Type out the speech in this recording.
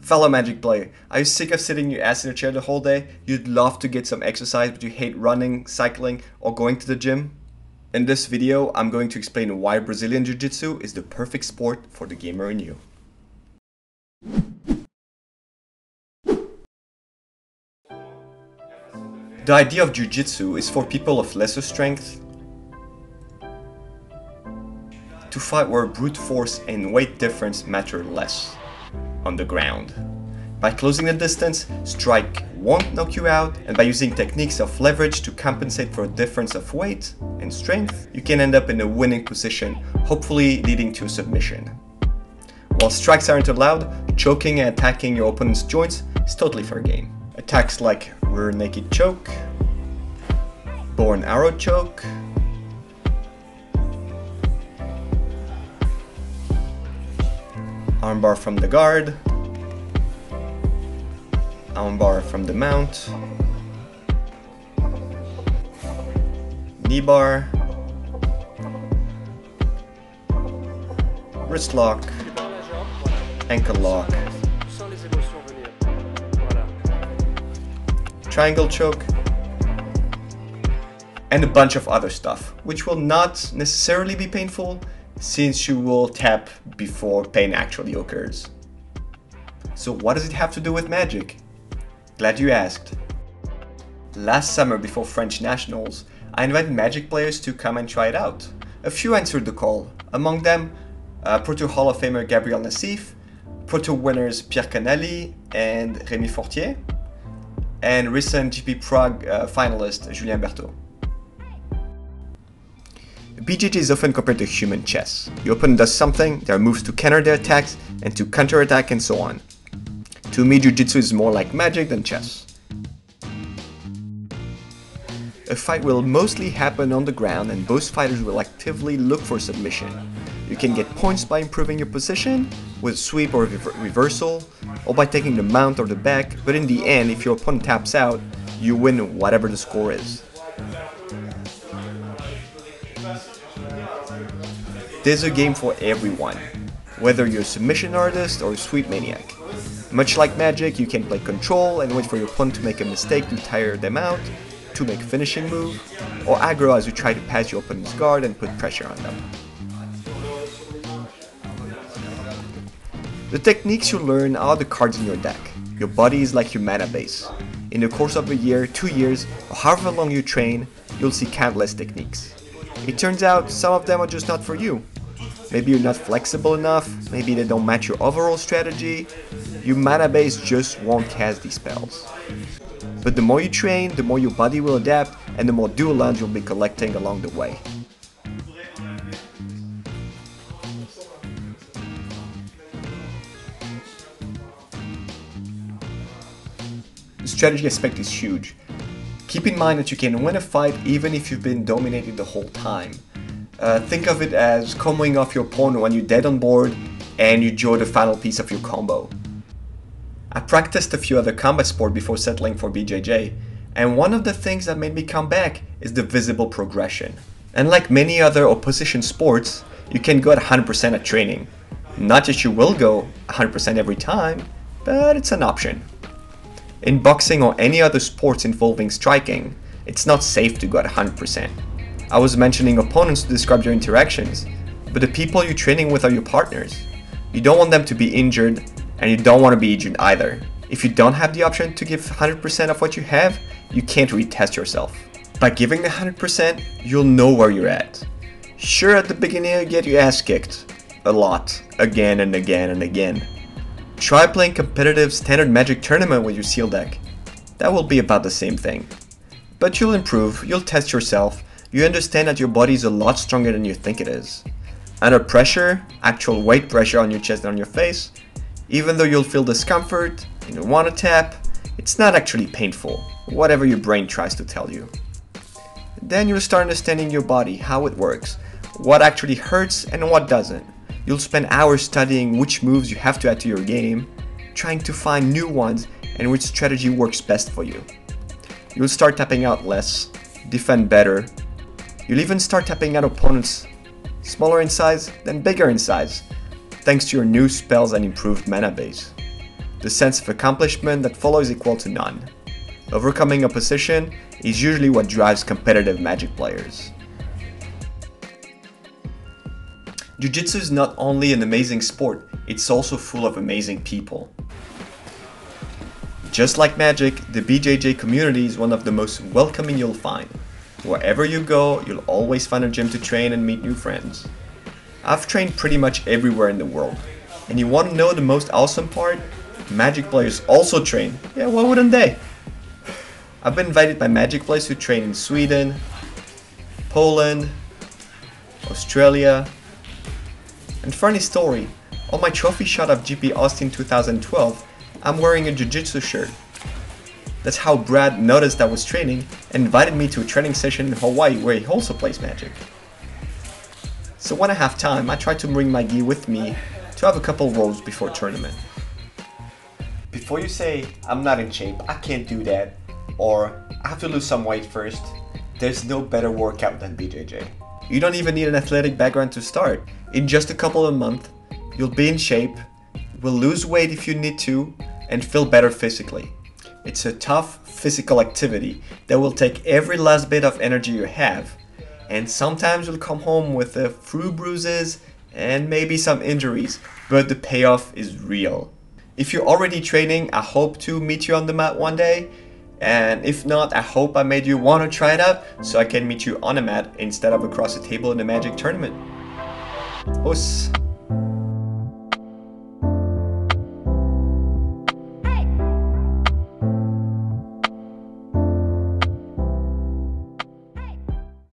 Fellow Magic player, are you sick of sitting your ass in a chair the whole day? You'd love to get some exercise, but you hate running, cycling, or going to the gym? In this video, I'm going to explain why Brazilian Jiu-Jitsu is the perfect sport for the gamer in you. The idea of Jiu-Jitsu is for people of lesser strength to fight where brute force and weight difference matter less on the ground. By closing the distance, strike won't knock you out, and by using techniques of leverage to compensate for a difference of weight and strength, you can end up in a winning position, hopefully leading to a submission. While strikes aren't allowed, choking and attacking your opponent's joints is totally fair game. Attacks like rear naked choke, bow and arrow choke, armbar from the guard, armbar from the mount, knee bar, wrist lock, ankle lock, triangle choke, and a bunch of other stuff, which will not necessarily be painful since you will tap before pain actually occurs. So what does it have to do with magic? Glad you asked. Last summer before French Nationals, I invited magic players to come and try it out. A few answered the call, among them Pro Tour Hall of Famer Gabriel Nassif, Pro Tour winners Pierre Canali and Rémi Fortier, and recent GP Prague finalist Julien Berthaud. BJJ is often compared to human chess. Your opponent does something, there are moves to counter their attacks and to counter-attack and so on. To me, Jiu-Jitsu is more like magic than chess. A fight will mostly happen on the ground and both fighters will actively look for submission. You can get points by improving your position with sweep or reversal, or by taking the mount or the back, but in the end, if your opponent taps out, you win whatever the score is. There's a game for everyone, whether you're a submission artist or a sweep maniac. Much like magic, you can play control and wait for your opponent to make a mistake to tire them out, to make a finishing move, or aggro as you try to pass your opponent's guard and put pressure on them. The techniques you learn are the cards in your deck. Your body is like your mana base. In the course of a year, 2 years, or however long you train, you'll see countless techniques. It turns out some of them are just not for you. Maybe you're not flexible enough, maybe they don't match your overall strategy. Your mana base just won't cast these spells. But the more you train, the more your body will adapt and the more dual lands you'll be collecting along the way. The strategy aspect is huge. Keep in mind that you can win a fight even if you've been dominated the whole time. Think of it as comboing off your opponent when you're dead on board and you draw the final piece of your combo. I practiced a few other combat sports before settling for BJJ, and one of the things that made me come back is the visible progression. And like many other opposition sports, you can go at 100% at training. Not that you will go 100% every time, but it's an option. In boxing or any other sports involving striking, it's not safe to go at 100%. I was mentioning opponents to describe your interactions, but the people you're training with are your partners. You don't want them to be injured, and you don't want to be injured either. If you don't have the option to give 100% of what you have, you can't really test yourself. By giving the 100%, you'll know where you're at. Sure, at the beginning you get your ass kicked. A lot. Again and again and again. Try playing competitive standard magic tournament with your seal deck. That will be about the same thing. But you'll improve, you'll test yourself, you understand that your body is a lot stronger than you think it is. Under pressure, actual weight pressure on your chest and on your face, even though you'll feel discomfort and you want to tap, it's not actually painful, whatever your brain tries to tell you. Then you'll start understanding your body, how it works, what actually hurts and what doesn't. You'll spend hours studying which moves you have to add to your game, trying to find new ones and which strategy works best for you. You'll start tapping out less, defend better. You'll even start tapping out opponents smaller in size than bigger in size, thanks to your new spells and improved mana base. The sense of accomplishment that follows is equal to none. Overcoming opposition is usually what drives competitive Magic players. Jiu-Jitsu is not only an amazing sport, it's also full of amazing people. Just like Magic, the BJJ community is one of the most welcoming you'll find. Wherever you go, you'll always find a gym to train and meet new friends. I've trained pretty much everywhere in the world. And you want to know the most awesome part? Magic players also train. Yeah, why wouldn't they? I've been invited by Magic players who train in Sweden, Poland, Australia. And funny story, on my trophy shot of GP Austin 2012, I'm wearing a Jiu-Jitsu shirt. That's how Brad noticed I was training and invited me to a training session in Hawaii where he also plays Magic. So when I have time, I try to bring my gi with me to have a couple rolls before tournament. Before you say, I'm not in shape, I can't do that, or I have to lose some weight first, there's no better workout than BJJ. You don't even need an athletic background to start. In just a couple of months, you'll be in shape, will lose weight if you need to, and feel better physically. It's a tough physical activity that will take every last bit of energy you have, and sometimes you'll come home with a few bruises and maybe some injuries, but the payoff is real. If you're already training, I hope to meet you on the mat one day, and if not, I hope I made you want to try it out so I can meet you on a mat instead of across a table in a Magic tournament. Os.